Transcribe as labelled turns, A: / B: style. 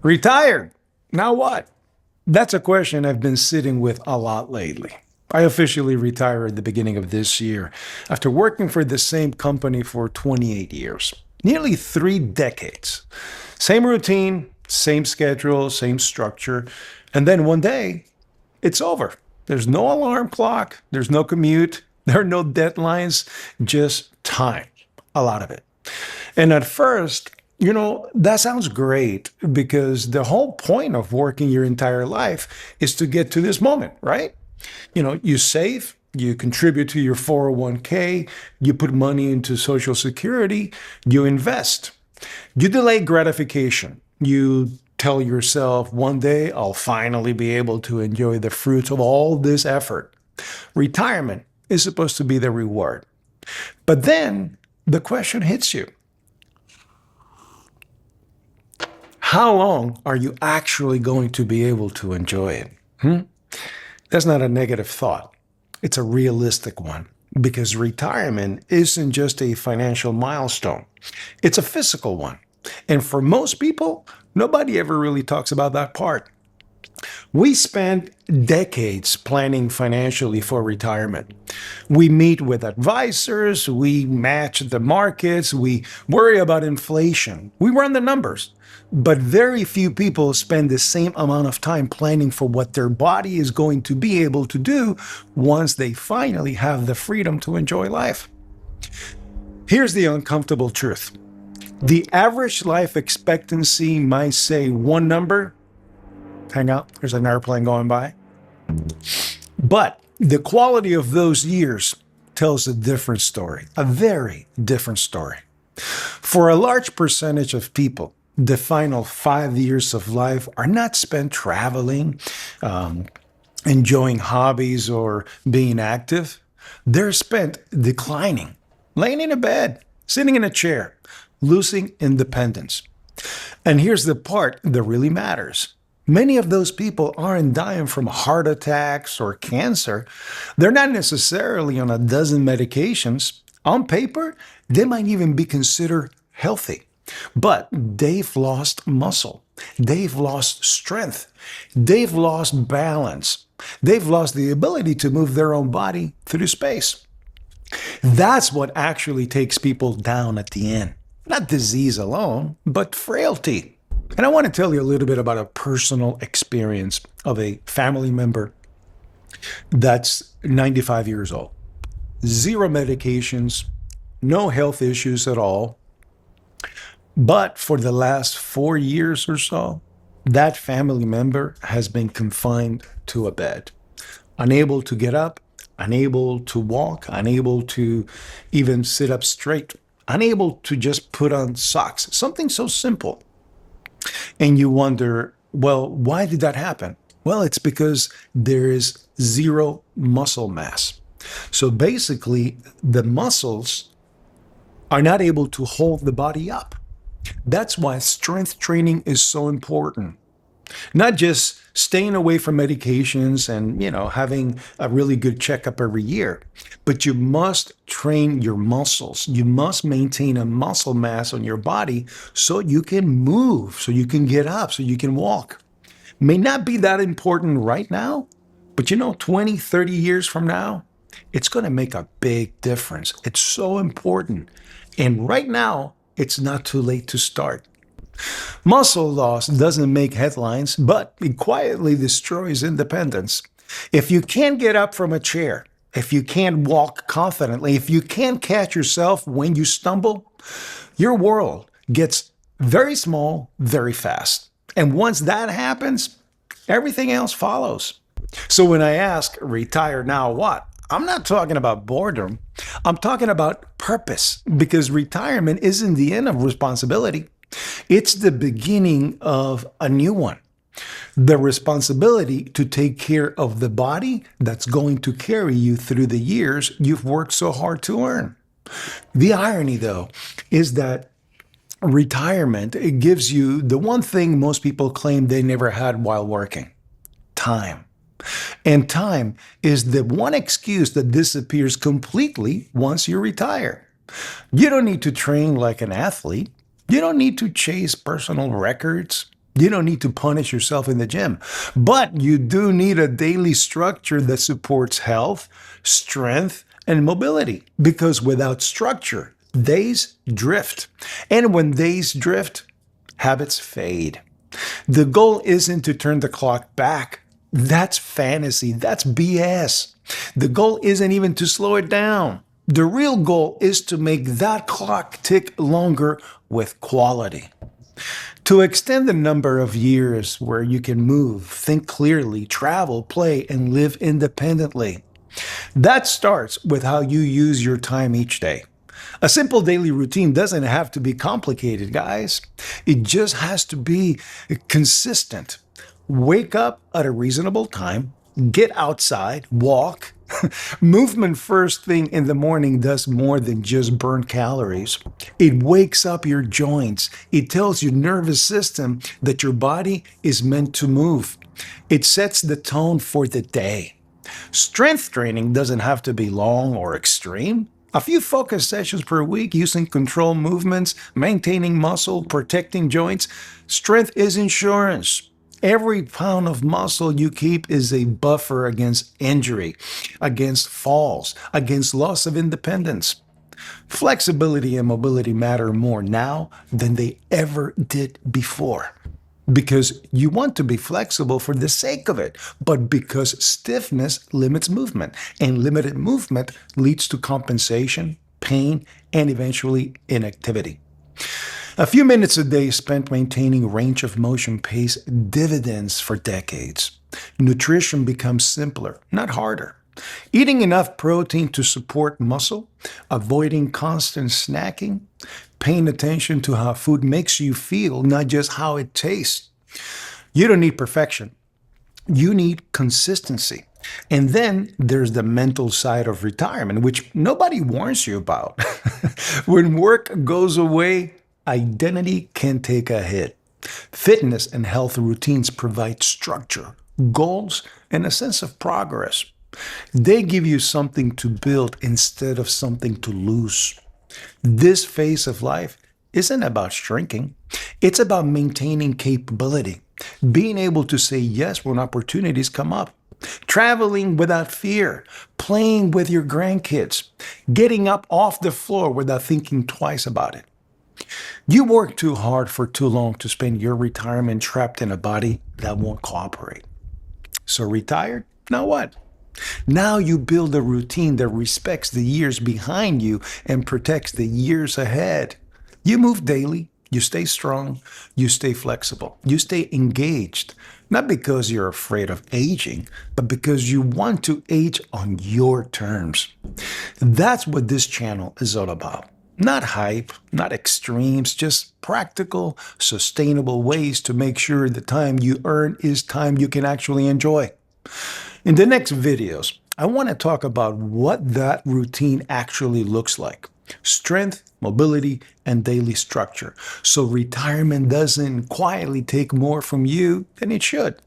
A: Retired. Now what? That's a question I've been sitting with a lot lately. I officially retired at the beginning of this year after working for the same company for 28 years, nearly 3 decades. Same routine, same schedule, same structure. And then one day, it's over. There's no alarm clock, there's no commute, there are no deadlines, just time. A lot of it. And at first, that sounds great because the whole point of working your entire life is to get to this moment, right? You save, you contribute to your 401k, you put money into Social Security, you invest. You delay gratification. You tell yourself, one day I'll finally be able to enjoy the fruits of all this effort. Retirement is supposed to be the reward. But then the question hits you. How long are you actually going to be able to enjoy it? That's not a negative thought. It's a realistic one because retirement isn't just a financial milestone. It's a physical one. And for most people, nobody ever really talks about that part. We spend decades planning financially for retirement. We meet with advisors, we match the markets, we worry about inflation, we run the numbers. But very few people spend the same amount of time planning for what their body is going to be able to do once they finally have the freedom to enjoy life. Here's the uncomfortable truth. The average life expectancy might say one number. Hang out, there's an airplane going by. But the quality of those years tells a different story, a very different story. For a large percentage of people, the final 5 years of life are not spent traveling, enjoying hobbies, or being active. They're spent declining, laying in a bed, sitting in a chair, losing independence. And here's the part that really matters. Many of those people aren't dying from heart attacks or cancer. They're not necessarily on a dozen medications. On paper, they might even be considered healthy. But they've lost muscle. They've lost strength. They've lost balance. They've lost the ability to move their own body through space. That's what actually takes people down at the end. Not disease alone, but frailty. And I want to tell you a little bit about a personal experience of a family member that's 95 years old. Zero medications, no health issues at all. But for the last 4 years or so, that family member has been confined to a bed, unable to get up, unable to walk, unable to even sit up straight, unable to just put on socks, something so simple. And you wonder, well, why did that happen? Well, it's because there is zero muscle mass. So basically, the muscles are not able to hold the body up. That's why strength training is so important. Not just staying away from medications and, having a really good checkup every year, but you must train your muscles. You must maintain a muscle mass on your body so you can move, so you can get up, so you can walk. May not be that important right now, but 20, 30 years from now, it's going to make a big difference. It's so important. And right now, it's not too late to start. Muscle loss doesn't make headlines, but it quietly destroys independence. If you can't get up from a chair, if you can't walk confidently, if you can't catch yourself when you stumble, your world gets very small, very fast. And once that happens, everything else follows. So when I ask, retire now what? I'm not talking about boredom. I'm talking about purpose, because retirement isn't the end of responsibility. It's the beginning of a new one. The responsibility to take care of the body that's going to carry you through the years you've worked so hard to earn. The irony, though, is that retirement, it gives you the one thing most people claim they never had while working: time. And time is the one excuse that disappears completely once you retire. You don't need to train like an athlete. You don't need to chase personal records. You don't need to punish yourself in the gym, but you do need a daily structure that supports health, strength, and mobility. Because without structure, days drift. And when days drift, habits fade. The goal isn't to turn the clock back. That's fantasy. That's BS. The goal isn't even to slow it down. The real goal is to make that clock tick longer with quality. To extend the number of years where you can move, think clearly, travel, play, and live independently. That starts with how you use your time each day. A simple daily routine doesn't have to be complicated, guys. It just has to be consistent. Wake up at a reasonable time, get outside, walk. Movement first thing in the morning does more than just burn calories. It wakes up your joints. It tells your nervous system that your body is meant to move. It sets the tone for the day. Strength training doesn't have to be long or extreme. A few focused sessions per week using controlled movements, maintaining muscle, protecting joints. Strength is insurance. Every pound of muscle you keep is a buffer against injury, against falls, against loss of independence. Flexibility and mobility matter more now than they ever did before. Because you want to be flexible for the sake of it, but because stiffness limits movement, and limited movement leads to compensation, pain, and eventually inactivity. A few minutes a day spent maintaining range of motion pays dividends for decades. Nutrition becomes simpler, not harder. Eating enough protein to support muscle, avoiding constant snacking, paying attention to how food makes you feel, not just how it tastes. You don't need perfection. You need consistency. And then there's the mental side of retirement, which nobody warns you about. When work goes away, identity can take a hit. Fitness and health routines provide structure, goals, and a sense of progress. They give you something to build instead of something to lose. This phase of life isn't about shrinking. It's about maintaining capability, being able to say yes when opportunities come up, traveling without fear, playing with your grandkids, getting up off the floor without thinking twice about it. You work too hard for too long to spend your retirement trapped in a body that won't cooperate. So retired? Now what? Now you build a routine that respects the years behind you and protects the years ahead. You move daily, you stay strong, you stay flexible, you stay engaged, not because you're afraid of aging, but because you want to age on your terms. That's what this channel is all about. Not hype, not extremes, just practical, sustainable ways to make sure the time you earn is time you can actually enjoy. In the next videos, I want to talk about what that routine actually looks like. Strength, mobility, and daily structure. So retirement doesn't quietly take more from you than it should.